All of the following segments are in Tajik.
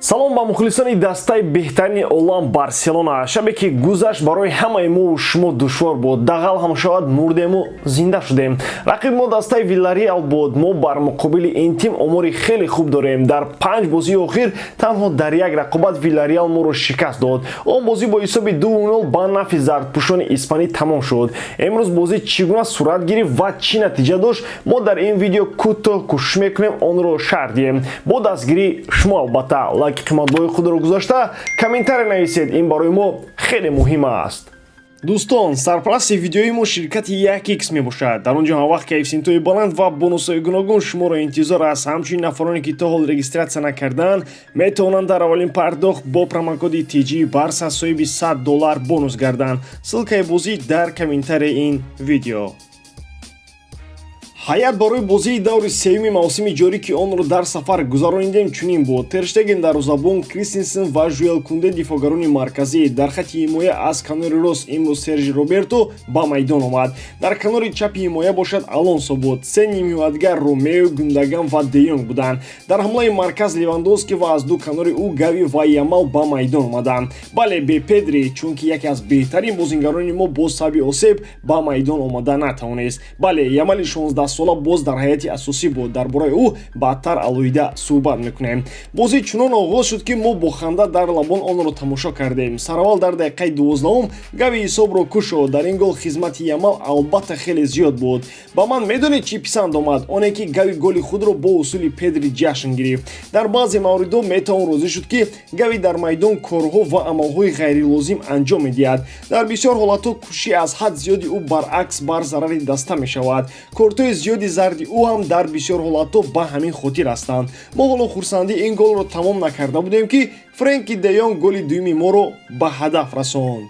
салом ба мухлисони дастаи беҳтарини олам Барселона. Шабе ки гузашт барои ҳамаи мо шумо душвор буд. Дағал ҳам шавад мурдему зинда шудем. Рақиб мо дастаи Виллареал буд. Мо бар муқобили ин тим омори хеле хуб дорем. Дар 5 бозии охир танҳо дар як рақобат Виллареал моро шикаст дод. Он бозӣ бо ҳисоби 2-0 ба нафи зардпӯшони испанӣ тамом шуд. Имрӯз бозӣ чӣ гуна сурат гирифт ва чӣ натиҷа дошт, мо дар ин видео кӯтоҳ кӯшиш мекунем онро шарҳ диҳем. Бо дастгирии шумо албатта лайки қиматбои худро гузошта комментария нависед. Ин барои мо хеле муҳим аст. Дӯстон, сарпарасти видеои мо ширкати 1x мебошад. Дар он ҷо ҳамвақт кайфсинтои баланд ва бонусҳои гуногун шуморо интизор аст. Ҳамчунин нафароне ки то ҳол регистратсия накардаанд метавонанд дар аввалин пардохт бо промокоди TG Barca соҳиби $100 бонус гарданд. Ссилкаи бозӣ дар комментарияи ин видео. ҳайат барои бозии даври сеюми мавсими ҷорӣ ки онро дар сафар гузаронидем чунин буд. Тер Штеген дарвозабон, Кристенсен ва Жуэл Кунде дифоъгарони марказӣ. Дар хати ҳимоя аз канори рост имрӯз Сержи Роберто ба майдон омад. Дар канори чапи ҳимоя бошад Алонсо буд. Се нимҳиватгар Ромео, Гундаган ва Де Йонг буданд. Дар ҳамлаи марказ Левандовски ва аз ду канори ӯ Гави ва Ямал ба майдон омаданд. Бале бе Педри, чунки яке аз беҳтарин бозингарони мо бо сабаби осеб ба майдон омада натавонист. Бале Ямали 16 сола боз дар ҳайати асосӣ буд. Дар бораи ӯ баъдтар алоҳида суҳбат мекунем. Бозӣ чунон оғоз шуд ки мо бо ханда дар лабон онро тамошо кардем. Сараввал дар дақиқаи 12 Гави ҳисобро кушод. Дар ин гол хизмати Ямал албатта хеле зиёд буд. Ба ман медонед чӣ писанд омад? Оне ки Гави голи худро бо усули Педри ҷашн гирифт. Дар баъзе мавридҳо метавон розӣ шуд ки Гави дар майдон корҳо ва амалҳои ғайрилозим анҷом медиҳад. Дар бисёр ҳолатҳо кӯшиши аз ҳад зиёди ӯ баръакс бар зарари даста мешавад. Кортҳои зиёди зарди ӯ ҳам дар бисёр ҳолатҳо ба ҳамин хотир ҳастанд. Мо ҳоло хурсандии ин голро тамом накарда будем ки Френки Де Йонг голи дуюми моро ба ҳадаф расонд.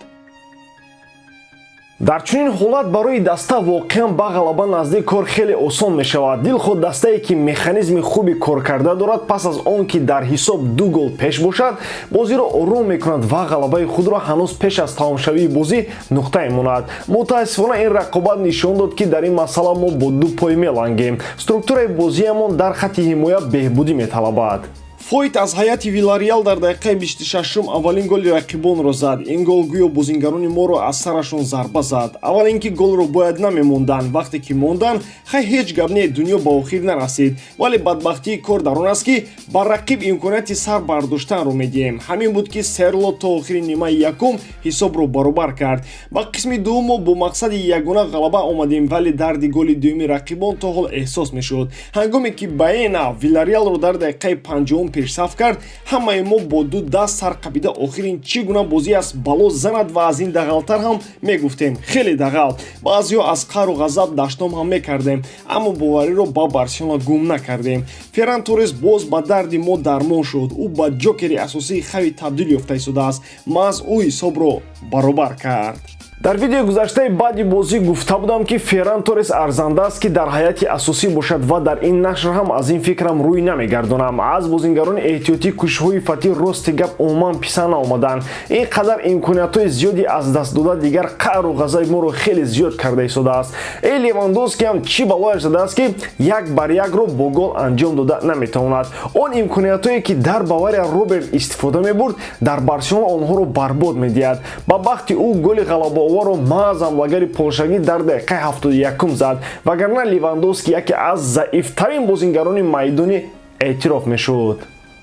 Дар чунин ҳолат барои даста воқеан ба ғалаба наздик кор хеле осон мешавад. Дилход дастае ки механизми хуби коркарда дорад пас аз он ки дар ҳисоб 2 гол пеш бошад, бозиро ором мекунад ва ғалабаи худро ҳанӯз пеш аз тамомшавии бозӣ нуқта мемонад. Мутаассифона ин рақобат нишон дод ки дар ин масъала мо бо ду пой мелангем. Структураи бозиамон дар хати ҳимоя беҳбудӣ металабад. Фойт аз ҳайати Виллареал дар дақиқаи 26 аввалин голи рақибонро зад. Ин гол гӯё бозингарони моро аз сарашон зарба зад. Аввал ин ки голро бояд намемонданд, вақте ки монданд хай ҳеҷ гап не, дунё ба охир нарасид. Вале бадбахтии кор дар он аст ки ба рақиб имконияти сар бардоштанро медиҳем. Ҳамин буд ки Серло то охири нимаи якум ҳисобро баробар кард. Ба қисми дуввум мо бо мақсади ягона ғалаба омадем, вале дарди голи дуюми рақибон то ҳол эҳсос мешуд. Ҳангоме ки Баена Виллареалро дар дақиқаи 50 пешсаф кард, ҳамаи мо бо ду даст сар қабида охирин чӣ гуна бозӣ аст бало занад ва аз ин дағалтар ҳам мегуфтем хеле дағал. Баъзеҳо аз қару ғазаб даштом ҳам мекардем, аммо бовариро ба Барселона гум накардем. Ферран Торрес боз ба дарди мо дармон шуд. Ӯ ба ҷокери асосии хави табдил ёфта истодааст. Маҳз ӯ ҳисобро баробар кард. Дар видеои гузаштаи баъди бозӣ гуфта будам ки Ферран Торрес арзанда аст ки дар ҳайати асосӣ бошад ва дар ин нашр ҳам аз ин фикрам рӯй намегардонам. Аз бозингарони эҳтиётӣ кӯшишҳои фатӣ рости гап умуман писанд наомаданд. Ин қадар имкониятҳои зиёди аз даст дода дигар қару ғазаби моро хеле зиёд карда истодааст. Левандовски ҳам чӣ балояш задааст ки як бар якро бо гол анҷом дода наметавонад. Он имкониятҳое ки дар Бавария Роберт истифода мебурд, дар Барселона онҳоро барбод медиҳад. Ба бахти ӯ голи ғалаба ро маъз ҳамлагари полшагӣ дар дақиқаи 71 зад, вагарна Левандовски яке аз заифтарин бозингарони майдонӣ эътироф мешуд.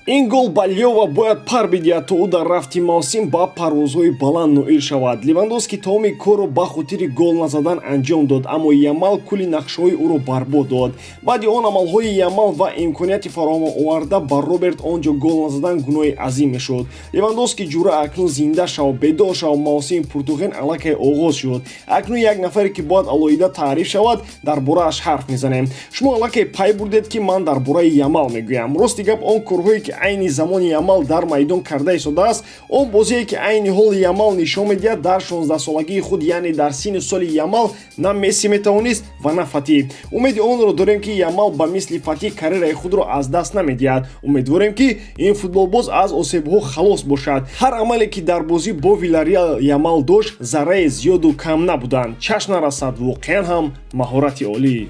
Ин гол ба Лёва бояд пар бидиҳад то ӯ дар рафти мавсим ба парвозҳои баланд ноил шавад. Левандовски тамоми корро ба хотири гол назадан анҷом дод, аммо Ямал кули нақшаҳои ӯро барбод дод. Баъди он амалҳои Ямал ва имконияти фароҳам оварда ба Роберт он ҷо гол назадан гуноҳи азим мешуд. Левандовски ҷура акнун зинда шав, бедор шав, мавсими пуртуғен аллакай оғоз шуд. Акнун як нафаре ки бояд алоҳида таъриф шавад, дар борааш ҳарф мезанем. Шумо аллакай пай бурдед ки ман дар бораи Ямал мегӯям. Рости гап он корҳое ки айни замони Ямал дар майдон карда истодааст, он бозие ки айни ҳоли Ямал нишон медиҳад дар 16-солагии худ, яъне дар синни соли Ямал на Месси метавонист ва на Фати. Умеди онро дорем ки Ямал ба мисли Фати карьераи худро аз даст намедиҳад. Умедворем ки ин футболбоз аз осебҳо халос бошад. Ҳар амале ки дар бозӣ бо Виллареал Ямал дошт зарраи зиёду кам набуданд. Чашм нарасад, воқеан ҳам маҳорати олӣ.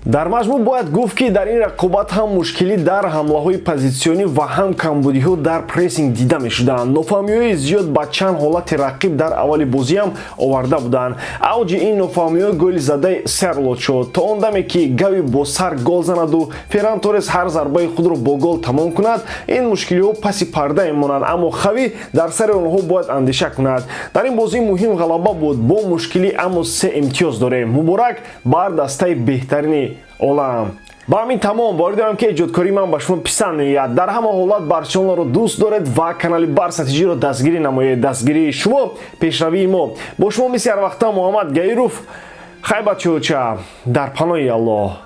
дар маҷмӯъ бояд гуфт ки дар ин рақобат ҳам мушкилӣ дар ҳамлаҳои позитсионӣ ва ҳам камбудиҳо дар прессинг дида мешуданд. нофаҳмиҳои зиёд ба чанд ҳолати рақиб дар аввали бозиам оварда буданд. авҷи ин нофаҳмиҳо голи задаи Серлот шуд. то он даме ки Гави бо сар гол занаду Ферран Торрес ҳар зарбаи худро бо гол тамом кунад, ин мушкилиҳо паси парда мемонанд, аммо Хави дар сари онҳо бояд андеша кунад. дар ин бозӣ муҳим ғалаба буд. бо мушкилӣ аммо 3 имтиёз дорем. муборак бар дастаи беҳтарини олам. ба ҳамин тамом ворид оям ки эҷодкории ман ба шумо писанд меояд. дар ҳама ҳолат барселонаро дӯст доред ва канали Барса TG-ро дастгирӣ намоед. дастгирии шумо пешравии мо. бо шумо мисли ҳар вақта Муҳаммад Гаиров хайбатчӯча дар паноҳи Аллоҳ.